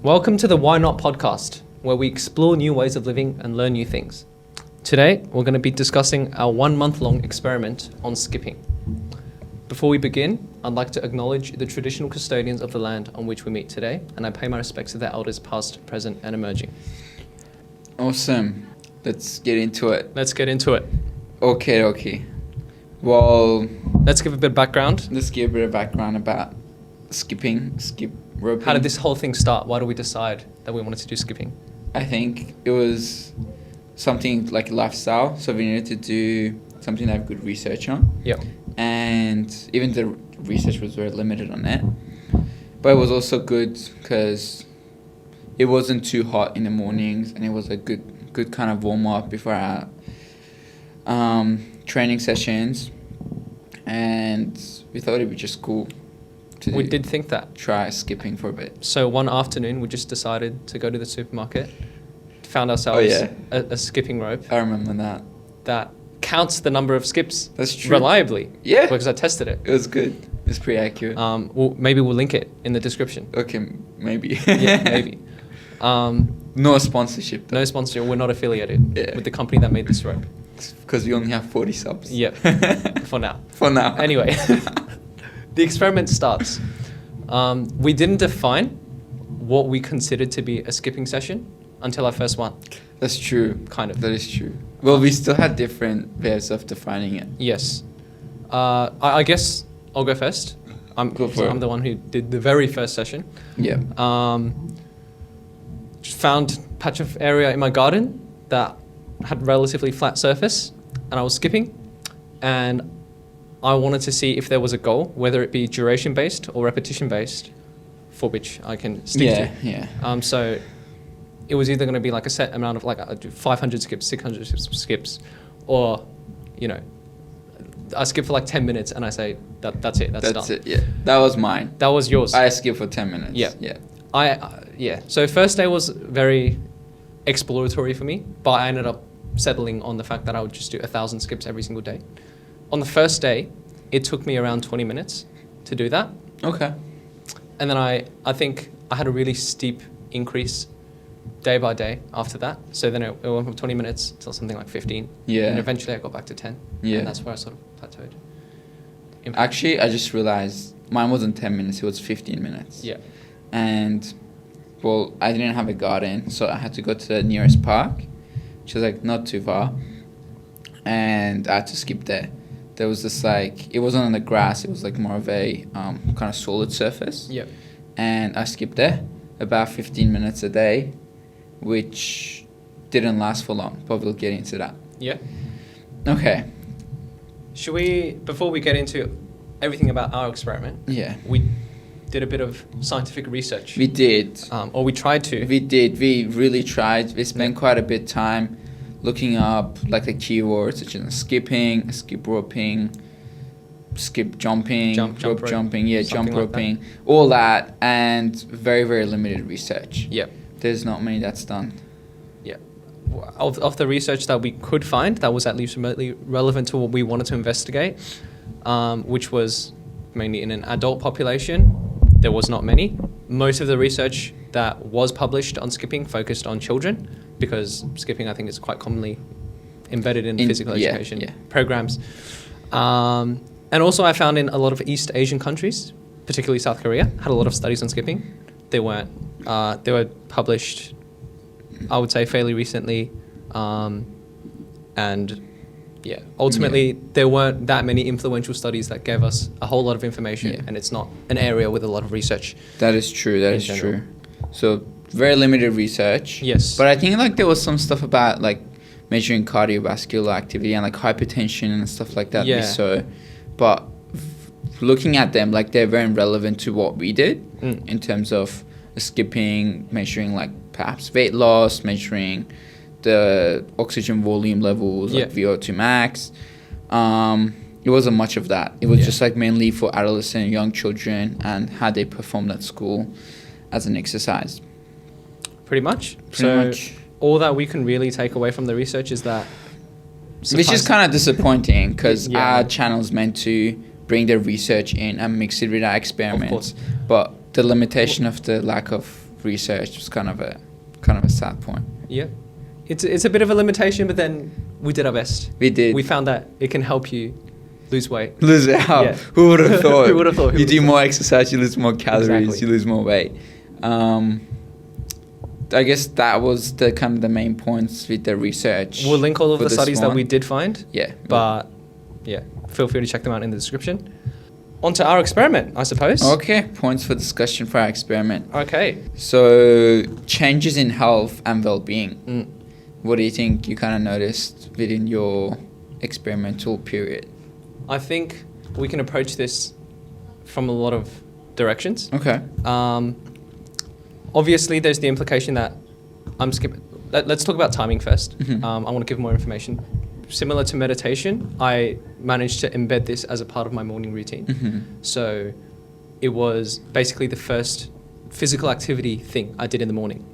Welcome to the Why Not podcast, where we explore new ways of living and learn new things. Today, we're going to be discussing our 1 month long experiment on skipping. Before we begin, I'd like to acknowledge the traditional custodians of the land on which we meet today, and I pay my respects to their elders past, present, and emerging. Awesome. Let's get into it. Okay. Well, let's give a bit of background. Let's give a bit of background about skip roping. How did this whole thing start? Why did we decide that we wanted to do skipping? I think it was something like a lifestyle, so we needed to do something to have good research on. Yeah. And even the research was very limited on it. But it was also good because it wasn't too hot in the mornings, and it was a good kind of warm up before our training sessions. And we thought it'd be just cool to we did think that. Try skipping for a bit. So one afternoon, we just decided to go to the supermarket, found ourselves a skipping rope. I remember that counts the number of skips. That's true. Reliably. Yeah. Because I tested it. It was good. It's pretty accurate. Maybe we'll link it in the description. Okay, maybe. Yeah, maybe. No sponsorship though. No sponsorship. We're not affiliated with the company that made this rope. Because we only have 40 subs. Yeah. For now. Anyway. The experiment starts. We didn't define what we considered to be a skipping session until our first one. That's true. Kind of. That is true. Well, we still had different ways of defining it. Yes. I guess I'll go first. I'm the one who did the very first session. Yeah. Found a patch of area in my garden that had relatively flat surface, and I was skipping, and I wanted to see if there was a goal, whether it be duration based or repetition based, for which I can stick to. Yeah. So it was either going to be like a set amount of like I do 500 skips, 600 skips, or I skip for like 10 minutes and I say that's it. That's done. It. Yeah. That was mine. That was yours. I skipped for 10 minutes. Yeah. So first day was very exploratory for me, but I ended up settling on the fact that I would just do 1,000 skips every single day. On the first day, it took me around 20 minutes to do that. Okay. And then I think I had a really steep increase day by day after that. So then it went from 20 minutes to something like 15. Yeah. And eventually I got back to 10. Yeah. And that's where I sort of plateaued. Actually, I just realized mine wasn't 10 minutes, it was 15 minutes. Yeah. And, well, I didn't have a garden, so I had to go to the nearest park, which was like not too far. And I had to skip there. There was this it wasn't on the grass, it was like more of a kind of solid surface. Yeah. And I skipped there about 15 minutes a day, which didn't last for long, but we'll get into that. Yeah. Okay. Should we, before we get into everything about our experiment, we did a bit of scientific research. We did. Or we tried to. We did. We really tried. We spent quite a bit of time looking up like the keywords such as skipping, skip roping, skip jumping, jump jumping, jump roping, all that, and very, very limited research. Yeah. There's not many that's done. Yeah. Of the research that we could find that was at least remotely relevant to what we wanted to investigate, which was mainly in an adult population, there was not many. Most of the research that was published on skipping focused on children, because skipping, I think, is quite commonly embedded in physical education programs. And also I found in a lot of East Asian countries, particularly South Korea, had a lot of studies on skipping. They were published, I would say, fairly recently. Ultimately, there weren't that many influential studies that gave us a whole lot of information, and it's not an area with a lot of research. That is true. That is true. So very limited research. Yes. But I think there was some stuff about measuring cardiovascular activity and hypertension and stuff like that. Yeah. But looking at them, they're very relevant to what we did in terms of skipping, measuring perhaps weight loss, measuring the oxygen volume levels, VO2 max. It wasn't much of that. It was just mainly for adolescent young children and how they performed at school as an exercise. Pretty much. All that we can really take away from the research is that... Which is kind of disappointing because our channel's meant to bring the research in and mix it with our experiments. But the limitation of the lack of research was kind of a sad point. Yeah. It's a bit of a limitation, but then we did our best. We did. We found that it can help you lose weight. Lose it out. Yeah. Who would have thought? Who would have thought? You do more exercise, you lose more calories, Exactly. you lose more weight. I guess that was the kind of the main points with the research. We'll link all of for the this studies that one. we did find. Yeah. But yeah, feel free to check them out in the description. On to our experiment, I suppose. Okay, points for discussion for our experiment. Okay. So, changes in health and well-being. Mm. What do you think you kind of noticed within your experimental period? I think we can approach this from a lot of directions. Okay. Obviously, there's the implication that I'm skipping. Let's talk about timing first. Mhm. I want to give more information. Similar to meditation, I managed to embed this as a part of my morning routine. Mm-hmm. So it was basically the first physical activity thing I did in the morning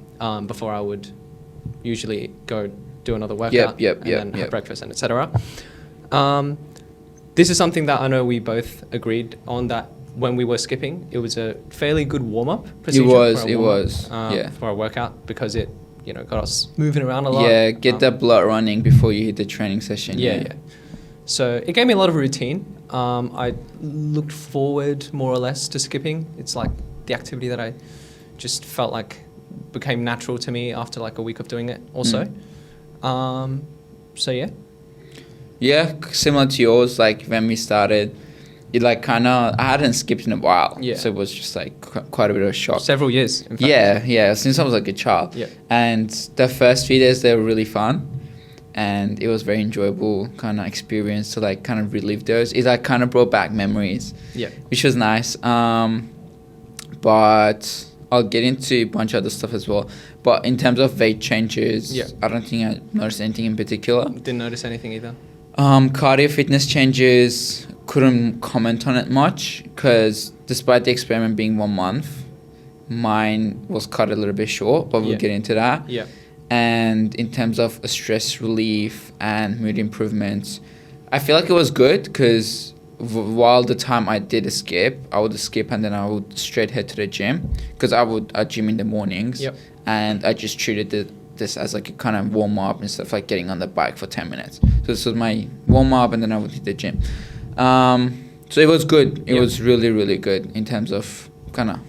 before I would usually go do another workout and then have breakfast and etc. This is something that I know we both agreed on, that when we were skipping, it was a fairly good warm-up procedure. For our workout, because it got us moving around a lot. Yeah, get that blood running before you hit the training session. Yeah. So it gave me a lot of routine. I looked forward more or less to skipping. It's like the activity that I just felt like became natural to me after like a week of doing it also. So yeah. Yeah, similar to yours, like when we started, it like kind of, I hadn't skipped in a while. Yeah. So it was just like quite a bit of a shock. Several years, in fact. Yeah, since I was like a child. Yeah. And the first few days, they were really fun. And it was very enjoyable kind of experience to like kind of relive those. It like kind of brought back memories. Yeah. Which was nice. But I'll get into a bunch of other stuff as well. But in terms of weight changes, I don't think I noticed anything in particular. Didn't notice anything either. Cardio fitness changes, couldn't comment on it much because despite the experiment being 1 month, mine was cut a little bit short, but we'll get into that. Yeah. And in terms of stress relief and mood improvements, I feel like it was good because while the time I did a skip, I would skip and then I would straight head to the gym because I gym in the mornings. Yep. And I just treated this as like a kind of warm up and stuff, like getting on the bike for 10 minutes. So this was my warm up and then I would hit the gym. So it was good. It was really, really good in terms of kind of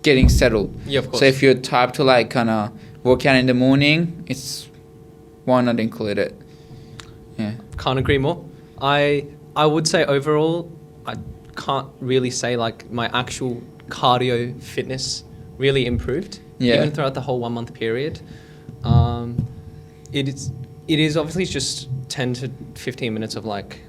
getting settled. Yeah, of course. So if you're type to like kind of work out in the morning, why not include it? Yeah. Can't agree more. I would say overall, I can't really say like my actual cardio fitness really improved. Yeah. Even throughout the whole 1 month period. It is obviously just 10 to 15 minutes of like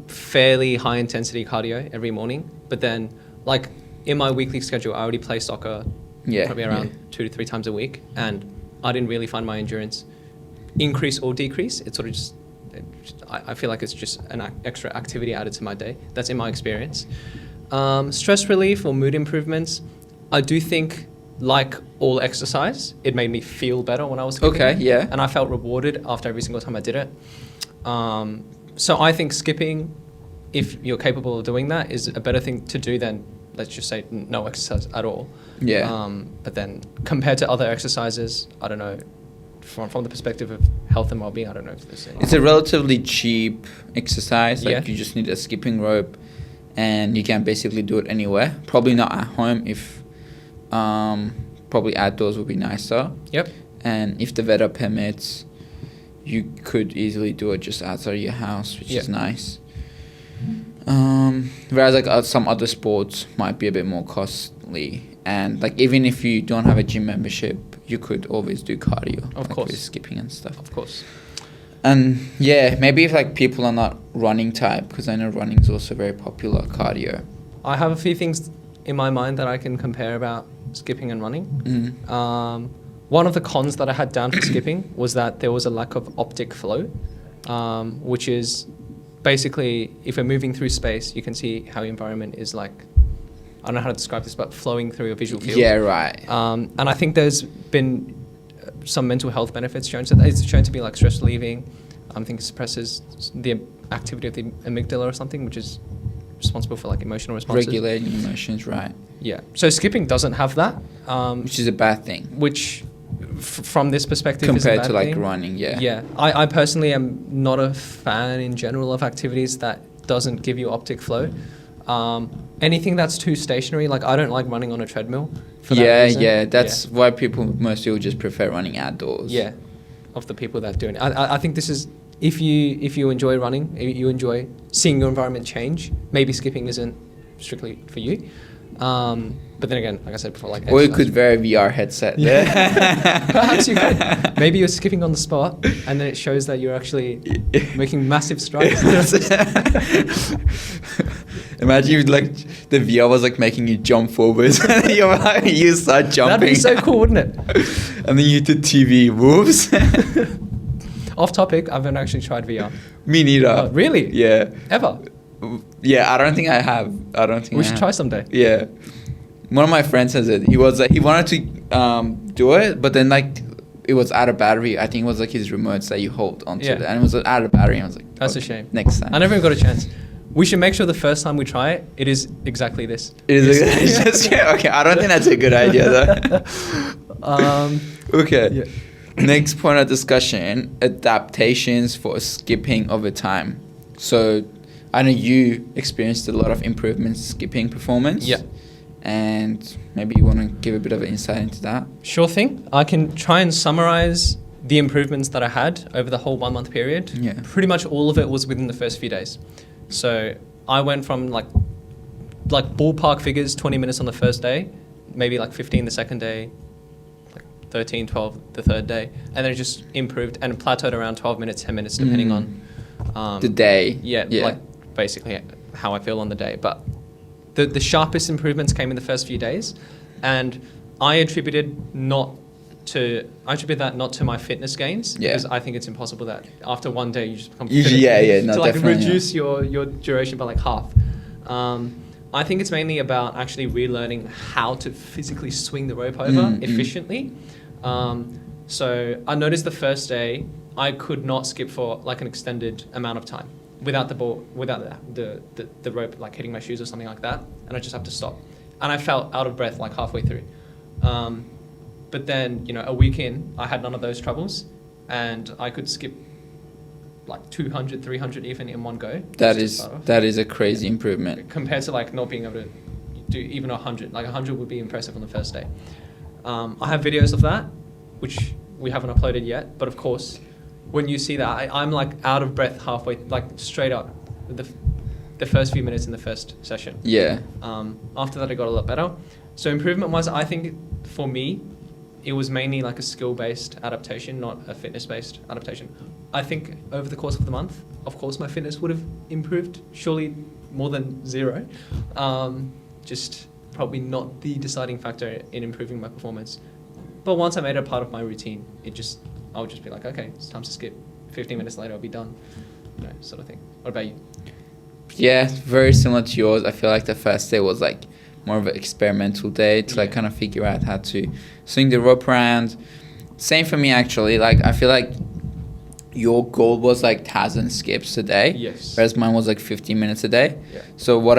fairly high intensity cardio every morning. But then like in my weekly schedule, I already play soccer probably around 2 to 3 times a week. And I didn't really find my endurance increase or decrease. It's sort of just, I feel like it's just an extra activity added to my day. That's in my experience. Stress relief or mood improvements, I do think, like all exercise, it made me feel better when I was skipping. Okay, yeah. And I felt rewarded after every single time I did it. So I think skipping, if you're capable of doing that, is a better thing to do than, let's just say, no exercise at all. Yeah. But then compared to other exercises, I don't know, from the perspective of health and well-being, I don't know if there's any. It's a relatively cheap exercise. Like Yeah. you just need a skipping rope and you can basically do it anywhere. Probably not at home if probably outdoors would be nicer. Yep. And if the weather permits, you could easily do it just outside your house, which is nice. Whereas like some other sports might be a bit more costly. And like even if you don't have a gym membership, you could always do cardio. Of like course. with skipping and stuff. Of course. And yeah, maybe if like people are not running type, because I know running is also very popular cardio. I have a few things in my mind that I can compare about skipping and running. One of the cons that I had down for skipping was that there was a lack of optic flow, which is basically if we're moving through space, you can see how the environment is like, I don't know how to describe this, but flowing through a visual field. Yeah, right. And I think there's been some mental health benefits shown. So it's shown to be like stress relieving. I think it suppresses the activity of the amygdala or something, which is responsible for like emotional responses. Regulating emotions, right. Yeah. So skipping doesn't have that, which is a bad thing which from this perspective is a compared bad to like thing. running. Yeah. Yeah. I personally am not a fan in general of activities that doesn't give you optic flow. Anything that's too stationary, like I don't like running on a treadmill. For that Yeah, reason. yeah. That's why most people just prefer running outdoors. Yeah, of the people that do it. I think this is if you enjoy running, you enjoy seeing your environment change. Maybe skipping isn't strictly for you. But then again, like I said before, like Or you exercise. could wear a VR headset. Yeah. Perhaps you could. Maybe you're skipping on the spot, and then it shows that you're actually making massive strides. Imagine if like the VR was like making you jump forwards and you start jumping. That'd be so cool, wouldn't it? And then you hit the TV. Whoops. Off topic, I haven't actually tried VR. Me neither. Oh, really? Yeah. Ever? Yeah, I don't think I have. I don't think We I should have. try someday. Yeah. One of my friends has it. He wanted to do it, but then like it was out of battery. I think it was like his remotes that you hold onto Yeah. it, and it was out of battery. And I was like, That's a okay, shame. Next time. I never even got a chance. We should make sure the first time we try it, it is exactly this. It is it's just, yeah, okay. I don't think that's a good idea though. Okay. Yeah. Next point of discussion: adaptations for skipping over time. So, I know you experienced a lot of improvements in skipping performance. Yeah. And maybe you want to give a bit of an insight into that. Sure thing. I can try and summarize the improvements that I had over the whole 1 month period. Yeah. Pretty much all of it was within the first few days. So I went from like ballpark figures, 20 minutes on the first day, maybe like 15 the second day, like 13, 12 the third day, and then it just improved and plateaued around 12 minutes, 10 minutes, depending on The day. Yeah, like basically how I feel on the day. But the sharpest improvements came in the first few days, and I attribute that not to my fitness gains, because I think it's impossible that after one day you just become fit no, to like definitely, reduce your duration by like half. I think it's mainly about actually relearning how to physically swing the rope over efficiently. So I noticed the first day I could not skip for like an extended amount of time without the ball, without the rope like hitting my shoes or something like that, and I just have to stop. And I felt out of breath like halfway through. But then, a week in, I had none of those troubles, and I could skip like 200, 300 even in one go. That is a crazy improvement. Compared to like not being able to do even 100. Like 100 would be impressive on the first day. I have videos of that, which we haven't uploaded yet, but of course, when you see that, I'm like out of breath halfway, like straight up, the first few minutes in the first session. Yeah. After that, it got a lot better. So improvement-wise, I think for me, it was mainly like a skill-based adaptation, not a fitness-based adaptation. I think over the course of the month, of course, my fitness would have improved, surely more than 0. Just probably not the deciding factor in improving my performance. But once I made it a part of my routine, I would just be like, okay, it's time to skip. 15 minutes later, I'll be done. Sort of thing. What about you? Yeah, very similar to yours. I feel like the first day was like more of an experimental day to like kind of figure out how to swing the rope around. Same for me actually. Like I feel like your goal was like 1,000 skips a day. Yes. Whereas mine was like 15 minutes a day. Yeah. So what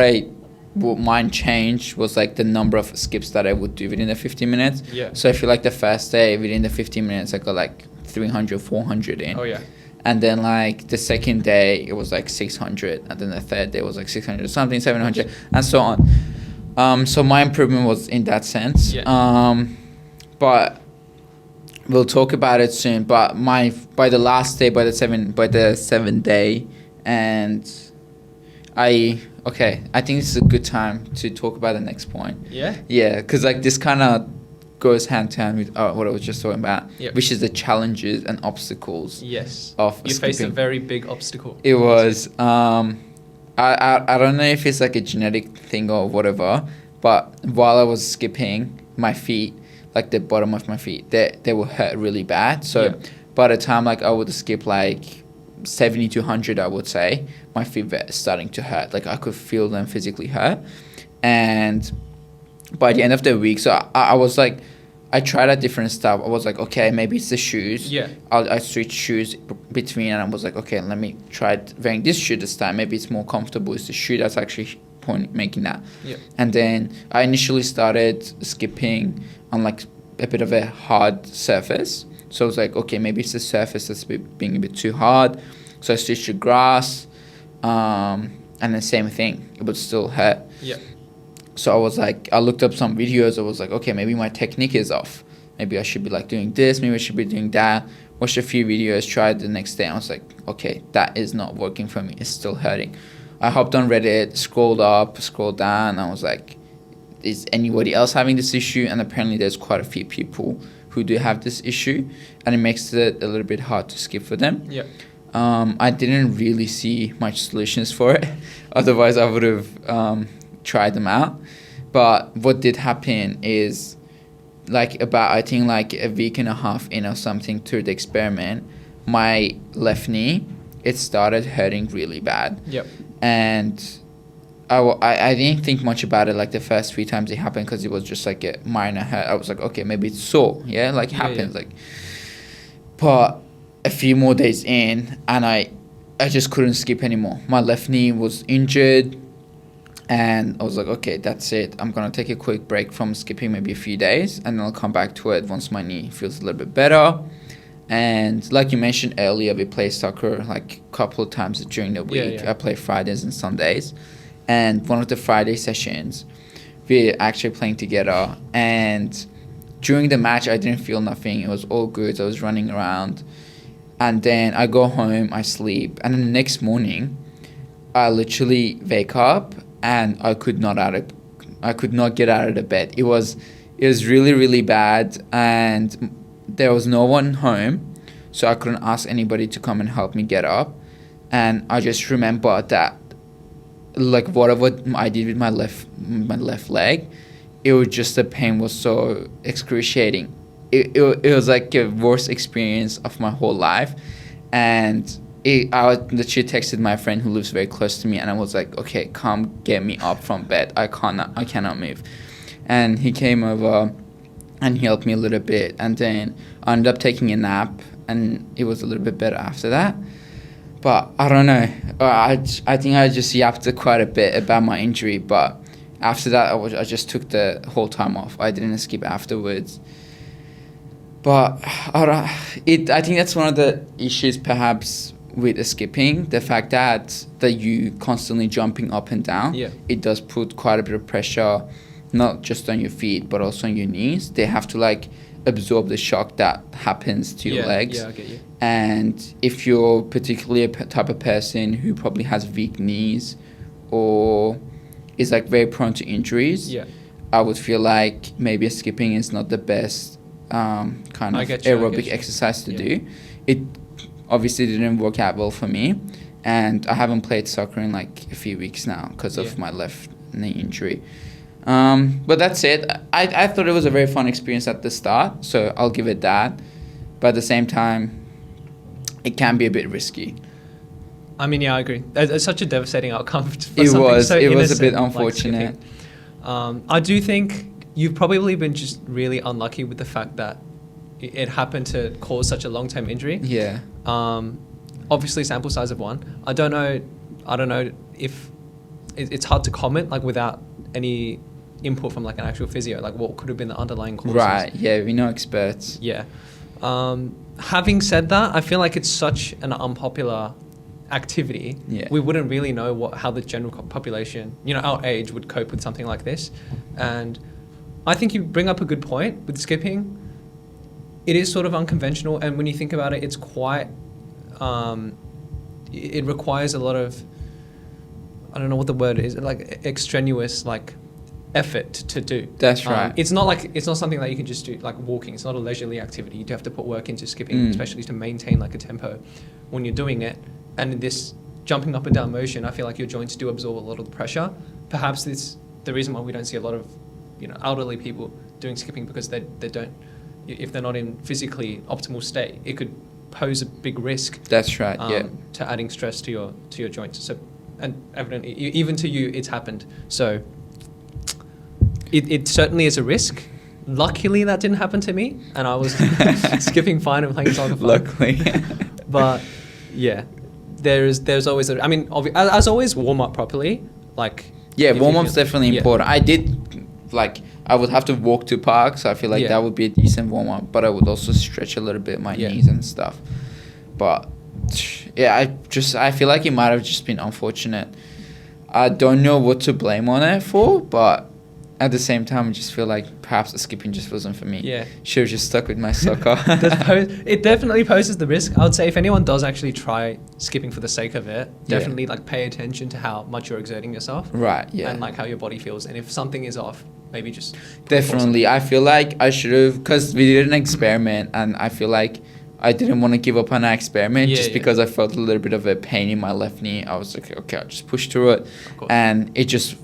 mine changed was like the number of skips that I would do within the 15 minutes. Yeah. So I feel like the first day within the 15 minutes I got like 300, 400 in. Oh yeah. And then like the second day it was like 600, and then the third day was like 600 something, 700, and so on. So my improvement was in that sense. Yeah. But we'll talk about it soon. But by the seventh day, and I think this is a good time to talk about the next point. Yeah. Yeah, because like this kind of goes hand to hand with what I was just talking about, which is the challenges and obstacles. Yes. Of you skipping. faced a very big obstacle. It was I don't know if it's like a genetic thing or whatever, but while I was skipping, my feet, like the bottom of my feet, they would hurt really bad. So by the time like I would skip like 70 to 100, I would say, my feet were starting to hurt. Like I could feel them physically hurt. And by the end of the week, so I was like, I tried a different stuff. I was like, okay, maybe it's the shoes. Yeah. I switched shoes between, and I was like, okay, let me try wearing this shoe this time. Maybe it's more comfortable. It's the shoe that's actually point making that. Yeah. And then I initially started skipping on like a bit of a hard surface. So I was like, okay, maybe it's the surface that's being a bit too hard. So I switched to grass, and the same thing, it would still hurt. Yeah. So I was like, I looked up some videos. I was like, okay, maybe my technique is off. Maybe I should be like doing this. Maybe I should be doing that. Watched a few videos, tried the next day. I was like, okay, that is not working for me. It's still hurting. I hopped on Reddit, scrolled up, scrolled down. I was like, is anybody else having this issue? And apparently there's quite a few people who do have this issue. And it makes it a little bit hard to skip for them. Yeah. I didn't really see much solutions for it. Otherwise, I would have tried them out. But what did happen is, like about I think like a week and a half in or something through the experiment, my left knee, it started hurting really bad. Yep. And I didn't think much about it like the first 3 times it happened, because it was just like a minor hurt. I was like, okay, maybe it's sore. Yeah, like it happens. Like, but a few more days in, and I just couldn't skip anymore. My left knee was injured. And I was like, okay, that's it. I'm going to take a quick break from skipping, maybe a few days, and then I'll come back to it once my knee feels a little bit better. And like you mentioned earlier, we play soccer like a couple of times during the week. Yeah. I play Fridays and Sundays. And one of the Friday sessions, we're actually playing together. And during the match, I didn't feel nothing. It was all good. I was running around. And then I go home, I sleep. And then the next morning, I literally wake up and I could not get out of the bed. It was really, really bad, and there was no one home, so I couldn't ask anybody to come and help me get up. And I just remember that, like, whatever I did with my left leg, it was just, the pain was so excruciating. It was like a worst experience of my whole life. And I literally texted my friend who lives very close to me, and I was like, okay, come get me up from bed. I cannot move. And he came over and he helped me a little bit. And then I ended up taking a nap, and it was a little bit better after that. But I don't know. I think I just yapped quite a bit about my injury. But after that, I just took the whole time off. I didn't skip afterwards. But I think that's one of the issues perhaps with skipping, the fact that you constantly jumping up and down. Yeah. It does put quite a bit of pressure, not just on your feet, but also on your knees. They have to like absorb the shock that happens to your legs. Yeah, I get you. And if you're particularly a type of person who probably has weak knees or is like very prone to injuries, I would feel like maybe skipping is not the best kind of aerobic exercise to do. It obviously didn't work out well for me, and I haven't played soccer in like a few weeks now because of my left knee injury. But that's it. I thought it was a very fun experience at the start, so I'll give it that. But at the same time, it can be a bit risky. I mean, yeah, I agree. It's such a devastating outcome. It was a bit unfortunate. Like I do think you've probably been just really unlucky with the fact that it happened to cause such a long-term injury. Yeah. Obviously, sample size of 1. I don't know if it's hard to comment like without any input from like an actual physio, like what could have been the underlying causes. Right. Yeah, we're no experts. Yeah. Having said that, I feel like it's such an unpopular activity. Yeah. We wouldn't really know how the general population, our age, would cope with something like this. And I think you bring up a good point with skipping. It is sort of unconventional, and when you think about it, it's quite. It requires a lot of. I don't know what the word is. Like extraneous, like effort to do. That's right. It's not something that you can just do like walking. It's not a leisurely activity. You do have to put work into skipping, especially to maintain like a tempo when you're doing it. And in this jumping up and down motion, I feel like your joints do absorb a lot of the pressure. Perhaps it's the reason why we don't see a lot of, elderly people doing skipping, because they don't. If they're not in physically optimal state, it could pose a big risk. That's right. To adding stress to your joints. So, and evidently, even to you, it's happened. So, it certainly is a risk. Luckily, that didn't happen to me, and I was skipping fine and playing soccer fine. Luckily. But yeah, there's always as always, warm up properly. Like Yeah, If you warm-up's feel- definitely yeah. important. I did, like, I would have to walk to park, so I feel like Yeah. that would be a decent warm-up, but I would also stretch a little bit my Yeah. knees and stuff. But, yeah, I feel like it might have just been unfortunate. I don't know what to blame on it for, but at the same time, I just feel like perhaps the skipping just wasn't for me. Yeah. Should have just stuck with my soccer. It definitely poses the risk. I would say if anyone does actually try skipping for the sake of it, Yeah. definitely like pay attention to how much you're exerting yourself. Right, yeah. And like how your body feels. And if something is off, maybe just Definitely. I feel like I should have, because we did an experiment, and I feel like I didn't want to give up on our experiment Yeah, just yeah. because I felt a little bit of a pain in my left knee. I was like, okay, I'll just push through it. Of course. And it just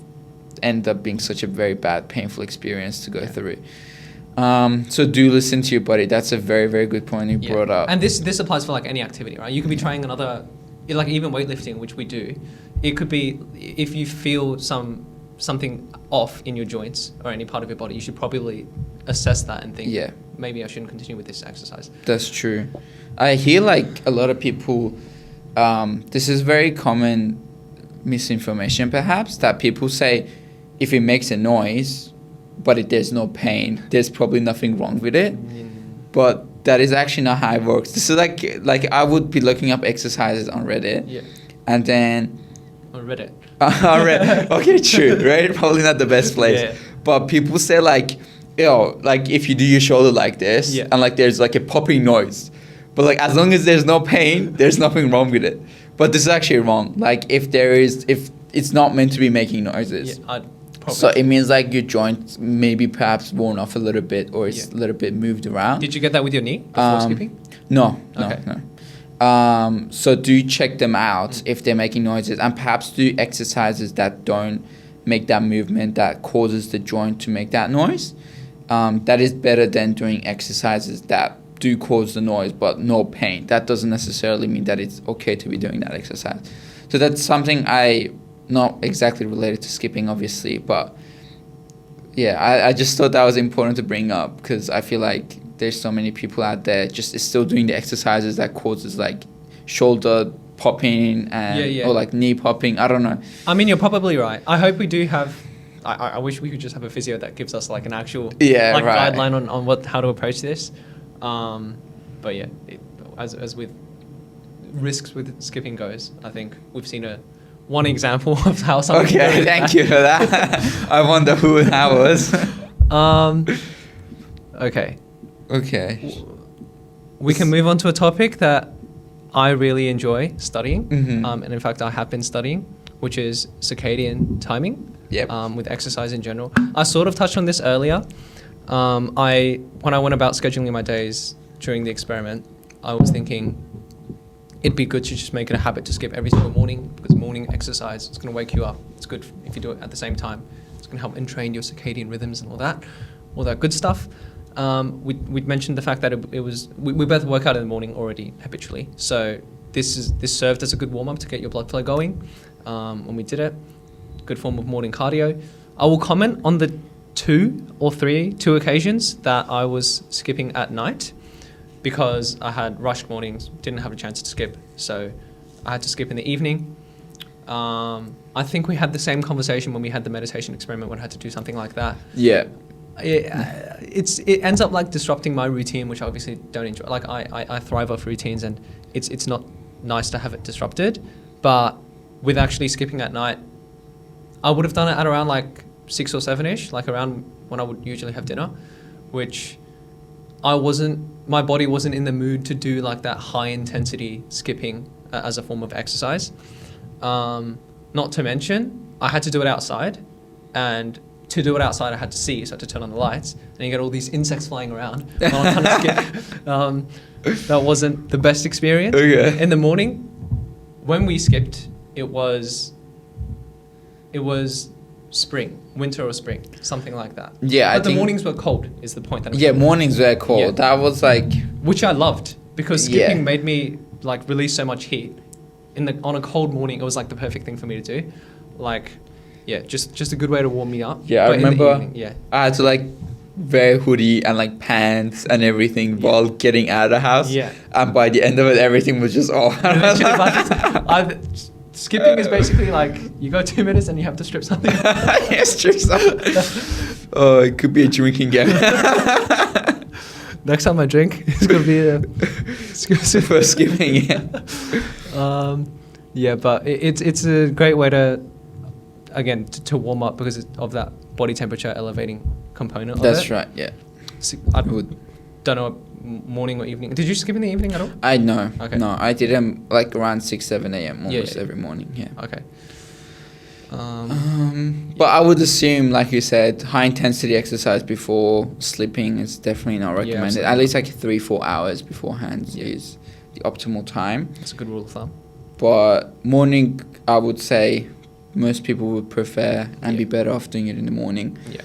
ended up being such a very bad, painful experience to go Yeah. through. So do listen to your body. That's a very, very good point you Yeah. brought up. And this applies for like any activity, right? You could be trying another, like even weightlifting, which we do. It could be if you feel something off in your joints or any part of your body, you should probably assess that and think, Yeah. maybe I shouldn't continue with this exercise. That's true. I hear like a lot of people, this is very common misinformation perhaps, that people say if it makes a noise but there's no pain, there's probably nothing wrong with it. But that is actually not how it works. This is like I would be looking up exercises on Reddit, Yeah. and then On Reddit. okay, true, right? Probably not the best place. Yeah. But people say like, like if you do your shoulder like this, Yeah. and like there's like a popping noise, but like as long as there's no pain, there's nothing wrong with it. But this is actually wrong. Like if it's not meant to be making noises. Yeah, I'd probably. So it means like your joint maybe perhaps worn off a little bit, or it's Yeah. a little bit moved around. Did you get that with your knee before skipping? No. Okay. So do check them out if they're making noises, and perhaps do exercises that don't make that movement that causes the joint to make that noise. That is better than doing exercises that do cause the noise but no pain. That doesn't necessarily mean that it's okay to be doing that exercise. So that's something not exactly related to skipping, obviously, but yeah, I just thought that was important to bring up, because I feel like there's so many people out there just is still doing the exercises that causes like shoulder popping and Yeah. or like knee popping. I don't know. I mean, you're probably right. I hope we do have. I wish we could just have a physio that gives us like an actual Yeah, right. guideline on how to approach this. But yeah, as with risks with skipping goes, I think we've seen one example of how something. Okay, goes thank bad. you for that. I wonder who that was. Okay. Okay. We can move on to a topic that I really enjoy studying, Mhm. and in fact I have been studying, which is circadian timing. Yep. With exercise in general. I sort of touched on this earlier. When I went about scheduling my days during the experiment, I was thinking it'd be good to just make it a habit to skip every single morning, because morning exercise is going to wake you up. It's good if you do it at the same time. It's going to help entrain your circadian rhythms and all that good stuff. We'd mentioned the fact that we both work out in the morning already habitually, so this served as a good warm up to get your blood flow going. When we did it, good form of morning cardio. I will comment on the two occasions that I was skipping at night, because I had rushed mornings, didn't have a chance to skip, so I had to skip in the evening. I think we had the same conversation when we had the meditation experiment, when I had to do something like that. Yeah. It ends up like disrupting my routine, which I obviously don't enjoy. Like I thrive off routines, and it's not nice to have it disrupted. But with actually skipping at night, I would have done it at around like 6 or 7ish, like around when I would usually have dinner, which my body wasn't in the mood to do like that high intensity skipping as a form of exercise. Not to mention, I had to do it outside, and to do it outside I had to see, so I had to turn on the lights, and you get all these insects flying around while I'm trying to skip. That wasn't the best experience. Okay. In the morning, when we skipped, it was spring, winter or spring, something like that. Yeah, but I the think- mornings were cold, is the point that I'm Yeah, trying to mornings were cold. Yeah. That was like, which I loved, because skipping Yeah. made me like release so much heat. On a cold morning, it was like the perfect thing for me to do. Like, yeah, just a good way to warm me up. Yeah, I But in the remember evening, yeah. I had to like wear hoodie and like pants and everything while getting out of the house. Yeah. And by the end of it, everything was just all. skipping is basically like you go 2 minutes and you have to strip something. Yes, strip something. Oh, it could be a drinking game. Next time I drink, it's gonna be a for skipping. Yeah. Yeah, but it's a great way to, again, to warm up because of that body temperature elevating component of it. That's right. Yeah. I don't know, morning or evening. Did you skip in the evening at all? I know. Okay. No, I did them like around 6-7 a.m. almost every morning. Yeah. Okay. But I would assume, like you said, high intensity exercise before sleeping is definitely not recommended. At least like 3-4 hours beforehand is the optimal time. That's a good rule of thumb. But morning, I would say most people would prefer and be better off doing it in the morning. Yeah.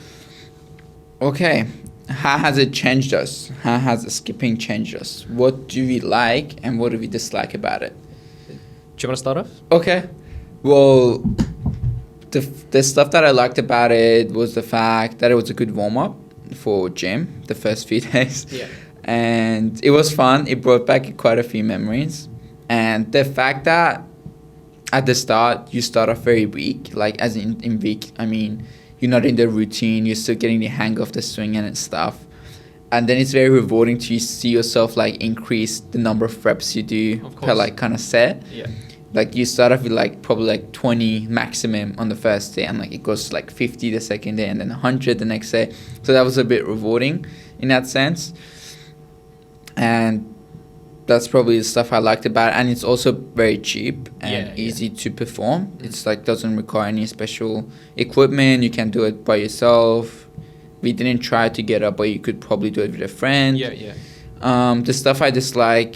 Okay. How has it changed us? How has skipping changed us? What do we like and what do we dislike about it? Do you want to start off? Okay. Well, the stuff that I liked about it was the fact that it was a good warm-up for gym the first few days. Yeah. And it was fun. It brought back quite a few memories. And the fact that at the start, you start off very weak, like as in weak, I mean, you're not in the routine, you're still getting the hang of the swing and stuff. And then it's very rewarding to see yourself like increase the number of reps you do per like kind of set. Yeah. Like you start off with like probably like 20 maximum on the first day and like it goes to like 50 the second day and then 100 the next day. So that was a bit rewarding in that sense. And that's probably the stuff I liked about it. And it's also very cheap and easy to perform. It's like doesn't require any special equipment. You can do it by yourself. We didn't try to get up, but you could probably do it with a friend. The stuff I dislike,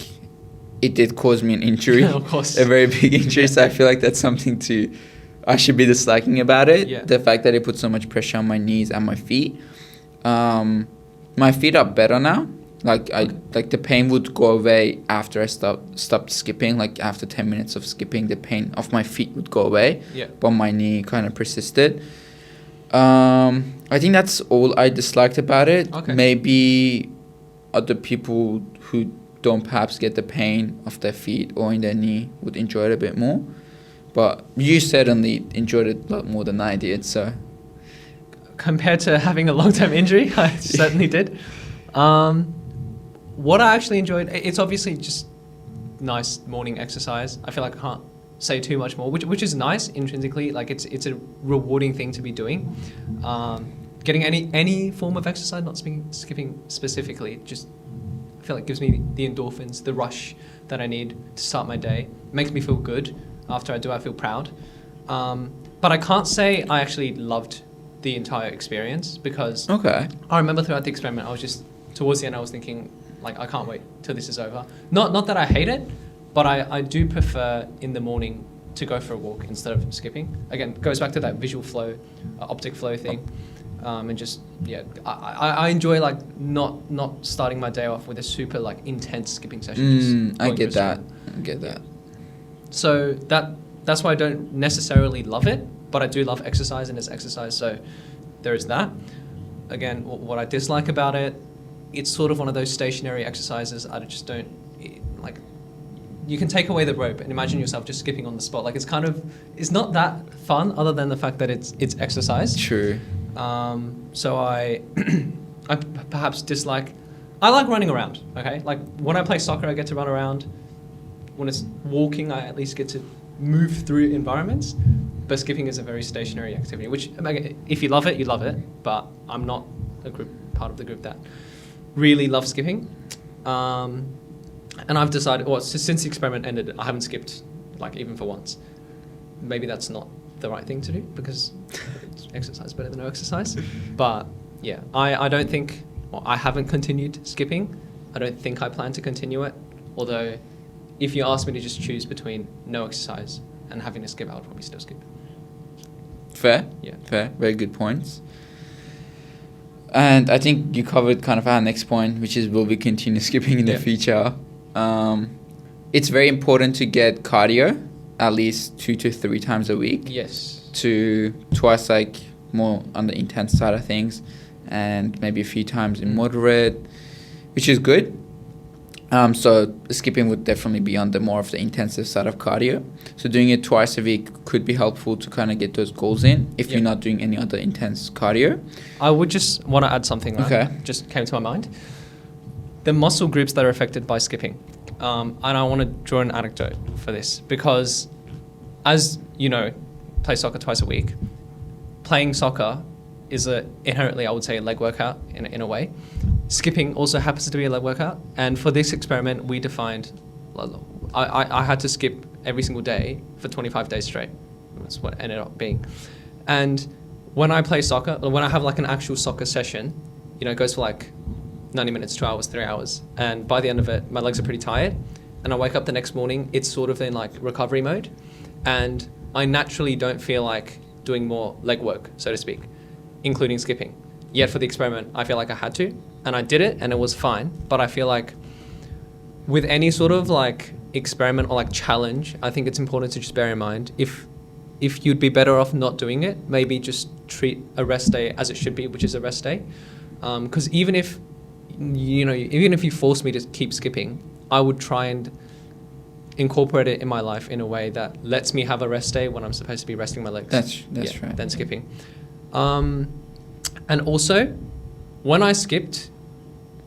it did cause me an injury. Of course. A very big injury. So I feel like that's something I should be disliking about it. Yeah. The fact that it put so much pressure on my knees and my feet. My feet are better now. Like the pain would go away after I stopped skipping. Like after 10 minutes of skipping, the pain of my feet would go away. Yeah. But my knee kind of persisted. I think that's all I disliked about it. Okay. Maybe other people who don't perhaps get the pain of their feet or in their knee would enjoy it a bit more. But you certainly enjoyed it a lot more than I did. So compared to having a long-term injury, I certainly did. What I actually enjoyed, it's obviously just nice morning exercise. I feel like I can't say too much more, which is nice intrinsically. Like it's a rewarding thing to be doing. Getting any form of exercise, not skipping specifically, just I feel like gives me the endorphins, the rush that I need to start my day. It makes me feel good. After I do, I feel proud. But I can't say I actually loved the entire experience because I remember throughout the experiment, I was just towards the end, I was thinking like I can't wait till this is over. Not that I hate it, but I do prefer in the morning to go for a walk instead of skipping. Again, it goes back to that visual flow, optic flow thing. And just I enjoy like not starting my day off with a super like intense skipping session. I get that. So that's why I don't necessarily love it, but I do love exercise and it's exercise. So there is that. Again, what I dislike about it, it's sort of one of those stationary exercises. I just don't like. You can take away the rope and imagine yourself just skipping on the spot. Like it's not that fun other than the fact that it's exercise. True. So I perhaps dislike. I like running around. Okay, like when I play soccer, I get to run around. When it's walking, I at least get to move through environments. But skipping is a very stationary activity. Which, if you love it, you love it. But I'm not part of the group that really loves skipping. And I've decided, since the experiment ended, I haven't skipped like even for once. Maybe that's not the right thing to do because exercise better than no exercise. But yeah, I don't think, I haven't continued skipping. I don't think I plan to continue it. Although if you ask me to just choose between no exercise and having to skip, I would probably still skip. Fair. Yeah. Fair. Very good points. And I think you covered kind of our next point, which is will we continue skipping in the future? It's very important to get cardio at least 2 to 3 times a week. Yes. To twice like more on the intense side of things and maybe a few times in moderate, which is good. So skipping would definitely be on the more of the intensive side of cardio. So doing it twice a week could be helpful to kind of get those goals in if you're not doing any other intense cardio. I would just want to add something. Right? Okay. Just came to my mind. The muscle groups that are affected by skipping. And I want to draw an anecdote for this because, as you know, play soccer twice a week. Playing soccer is inherently, I would say, a leg workout in a way. Skipping also happens to be a leg workout. And for this experiment, we defined, I had to skip every single day for 25 days straight. That's what it ended up being. And when I play soccer, or when I have like an actual soccer session, it goes for like 90 minutes, 2 hours, 3 hours. And by the end of it, my legs are pretty tired. And I wake up the next morning, it's sort of in like recovery mode. And I naturally don't feel like doing more leg work, so to speak, including skipping. Yet for the experiment, I feel like I had to, and I did it, and it was fine. But I feel like with any sort of like experiment or like challenge, I think it's important to just bear in mind if you'd be better off not doing it, maybe just treat a rest day as it should be, which is a rest day. Because even if you force me to keep skipping, I would try and incorporate it in my life in a way that lets me have a rest day when I'm supposed to be resting my legs. That's right. Then skipping. And also, when I skipped,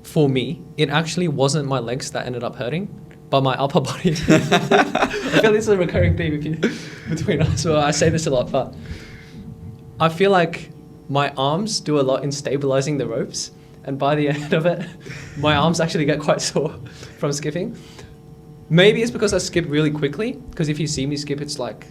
for me, it actually wasn't my legs that ended up hurting, but my upper body. I feel this is a recurring theme between us. So I say this a lot, but I feel like my arms do a lot in stabilizing the ropes. And by the end of it, my arms actually get quite sore from skipping. Maybe it's because I skip really quickly. Because if you see me skip, it's like,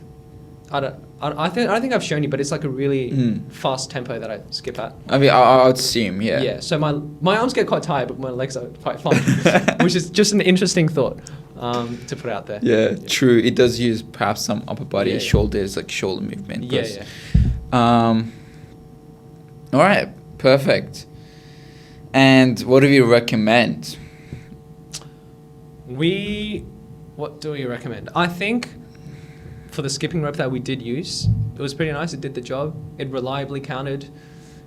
I think I've shown you, but it's like a really fast tempo that I skip at. I mean, I would assume, yeah. Yeah. So my arms get quite tired, but my legs are quite fine, which is just an interesting thought to put out there. Yeah, true. It does use perhaps some upper body, shoulders, like shoulder movement. Yeah. All right. Perfect. And what do you recommend? What do we recommend? I think for the skipping rope that we did use, it was pretty nice. It did the job. It reliably counted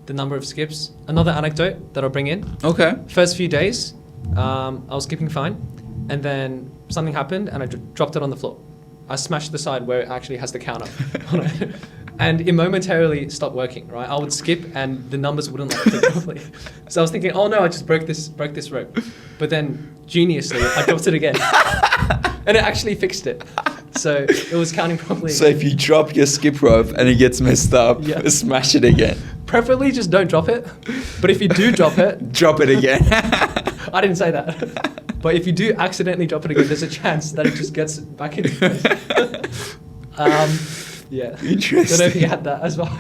the number of skips. Another anecdote that I'll bring in. Okay. First few days, I was skipping fine. And then something happened and I dropped it on the floor. I smashed the side where it actually has the counter on it. And it momentarily stopped working, right? I would skip and the numbers wouldn't like fit properly. So I was thinking, oh no, I just broke this rope. But then geniusly, I dropped it again. And it actually fixed it. So it was counting properly. So if you drop your skip rope and it gets messed up, smash it again. Preferably just don't drop it. But if you do drop it... drop it again. I didn't say that. But if you do accidentally drop it again, there's a chance that it just gets back into place. Yeah. Interesting. Don't know if you had that as well.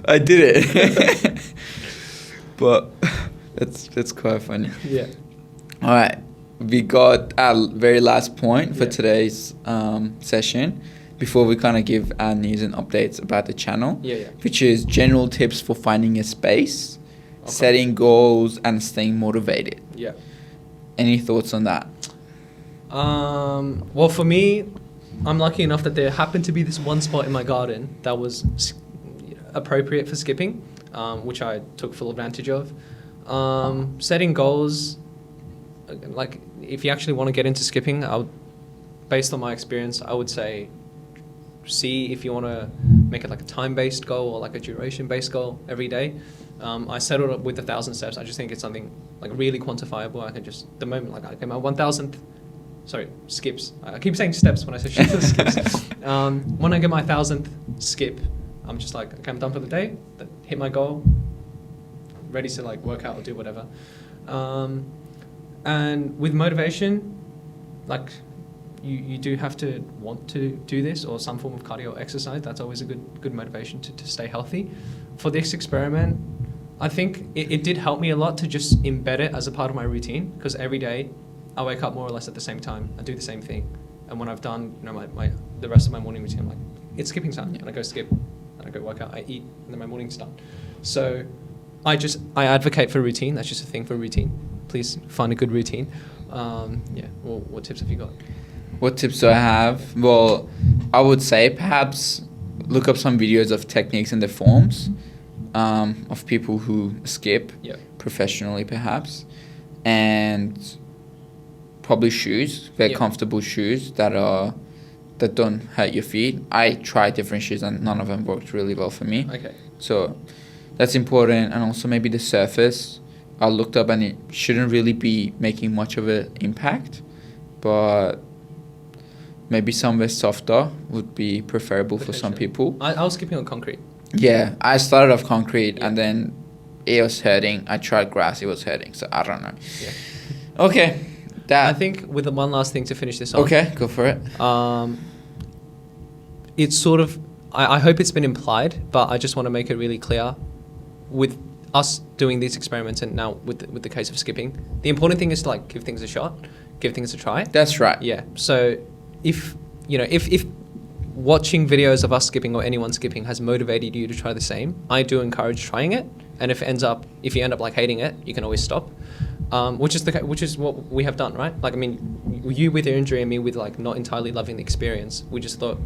I did it. But that's quite funny. Yeah. All right. We got our very last point for today's session before we kind of give our news and updates about the channel, which is general tips for finding a space, setting goals, and staying motivated. Yeah. Any thoughts on that? Well, for me, I'm lucky enough that there happened to be this one spot in my garden that was appropriate for skipping, which I took full advantage of. Setting goals, like if you actually want to get into skipping, based on my experience, I would say see if you want to make it like a time-based goal or like a duration-based goal every day. I settled up with 1,000 steps. I just think it's something like really quantifiable. I can just, the moment like I get my 1,000th, skips. I keep saying steps when I say skips. When I get my 1,000th skip, I'm just like, okay, I'm done for the day, hit my goal, ready to like work out or do whatever. And with motivation, like you do have to want to do this or some form of cardio exercise. That's always a good motivation to stay healthy. For this experiment, I think it did help me a lot to just embed it as a part of my routine, because every day I wake up more or less at the same time. I do the same thing. And when I've done the rest of my morning routine, I'm like, it's skipping time. And I go skip, and I go work out, I eat, and then my morning's done. So I advocate for routine. That's just a thing for routine. Please find a good routine. Well, what tips have you got? What tips do I have? Well, I would say perhaps look up some videos of techniques and the forms of people who skip professionally, perhaps, and probably shoes, very Yeah. comfortable shoes that don't hurt your feet. I tried different shoes and none of them worked really well for me. Okay. So that's important. And also maybe the surface. I looked up and it shouldn't really be making much of an impact, but maybe somewhere softer would be preferable for some Potentially. people. I was skipping on concrete. Yeah, I started off concrete Yeah. and then it was hurting. I tried grass, it was hurting. So I don't know. Yeah. Okay. I think with the one last thing to finish this on. Okay, go for it. It's sort of, I hope it's been implied, but I just want to make it really clear with us doing these experiments and now with the case of skipping, the important thing is to like give things a shot, give things a try. That's right. Yeah. So if watching videos of us skipping or anyone skipping has motivated you to try the same, I do encourage trying it. And if you end up like hating it, you can always stop. Which is what we have done, right? Like, I mean, you with your injury and me with like not entirely loving the experience. We just thought,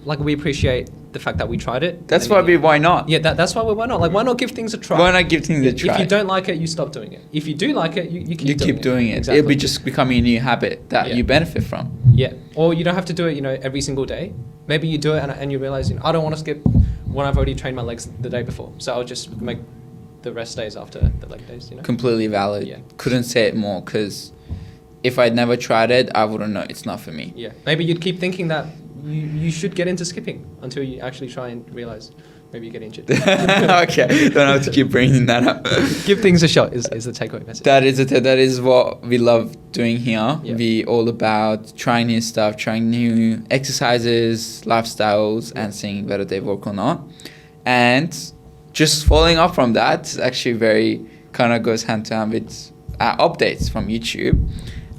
like, we appreciate the fact that we tried it. That's why not? Yeah, that's why why not? Like, why not give things a try? Why not give things a try? If you don't like it, you stop doing it. If you do like it, you keep doing it. Exactly. It'll be just becoming a new habit that you benefit from. Yeah. Or you don't have to do it, every single day. Maybe you do it and you realize, I don't want to skip when I've already trained my legs the day before. So I'll just make the rest days after the leg days, Completely valid. Yeah. Couldn't say it more, because if I'd never tried it, I wouldn't know it's not for me. Yeah. Maybe you'd keep thinking that you should get into skipping until you actually try and realize maybe you get injured. Okay, don't have to keep bringing that up. Give things a shot is the takeaway message. That is what we love doing here. Yeah. We all about trying new stuff, trying new exercises, lifestyles, and seeing whether they work or not. And just following up from that, actually very kind of goes hand to hand with updates from YouTube.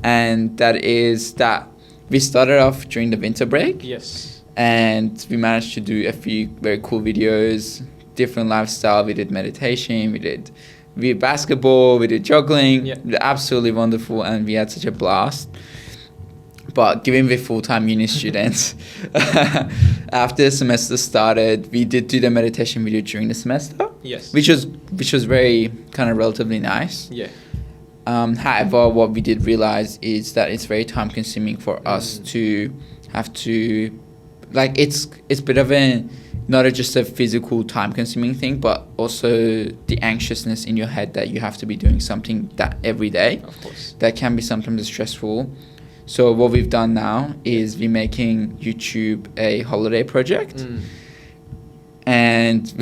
And that is that we started off during the winter break. Yes. And we managed to do a few very cool videos, different lifestyle. We did meditation, we did basketball, we did juggling. Yeah. Absolutely wonderful, and we had such a blast. But given we're full-time uni students, after the semester started, we did do the meditation video during the semester. Yes. Which was very kind of relatively nice. Yeah. However, what we did realize is that it's very time consuming for us to have to, like, it's a bit of not just a physical time consuming thing, but also the anxiousness in your head that you have to be doing something that every day. Of course. That can be sometimes stressful. So what we've done now is we're making YouTube a holiday project. And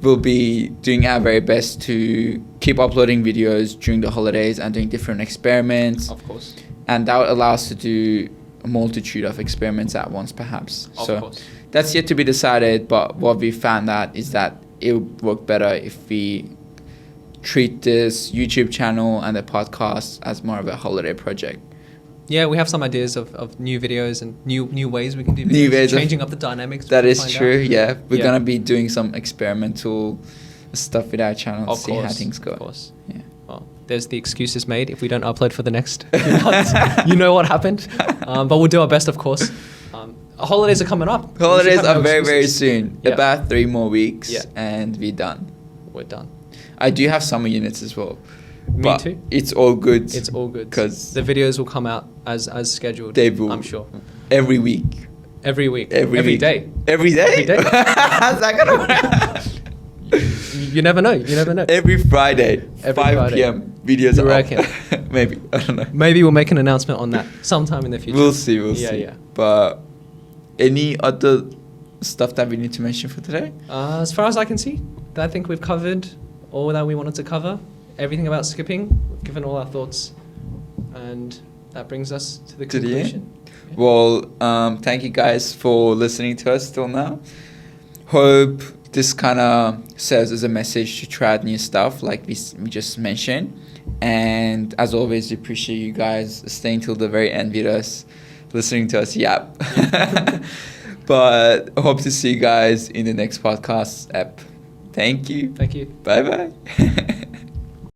we'll be doing our very best to keep uploading videos during the holidays and doing different experiments. Of course. And that would allow us to do a multitude of experiments at once, perhaps. Of course. That's yet to be decided, but what we found out is that it would work better if we treat this YouTube channel and the podcast as more of a holiday project. Yeah, we have some ideas of new videos and new ways we can do videos. New ways of- changing up the dynamics. That we'll is find true, out. yeah. We're Yeah. going to be doing some experimental stuff with our channel Of to see how course, things go. Of course. Yeah. Well, there's the excuses made if we don't upload for the next few months. You know what happened. But we'll do our best, of course. Holidays are coming up. We Holidays should have are no very, very excuses. soon. Yeah. About 3 more weeks, Yeah. and we're done. We're done. I do have summer units as well. Me but too. It's all good. It's all good. 'Cause the videos will come out as scheduled. they will. I'm sure. Every week. Every week. Every week. day. Every day? Every day. How's that gonna work? You never know. You never know. Every Friday, Every 5 Friday. p.m. videos You are reckon? up. Maybe. I don't know. Maybe we'll make an announcement on that sometime in the future. We'll see. We'll Yeah, see. yeah. But any other stuff that we need to mention for today? As far as I can see, I think we've covered all that we wanted to cover. Everything about skipping. We've given all our thoughts, and that brings us to the To the end? conclusion. Well, thank you guys for listening to us till now. Hope this kind of serves as a message to try out new stuff like we just mentioned. And as always, we appreciate you guys staying till the very end with us, listening to us yap. But hope to see you guys in the next podcast app. Thank you. Thank you. Bye-bye.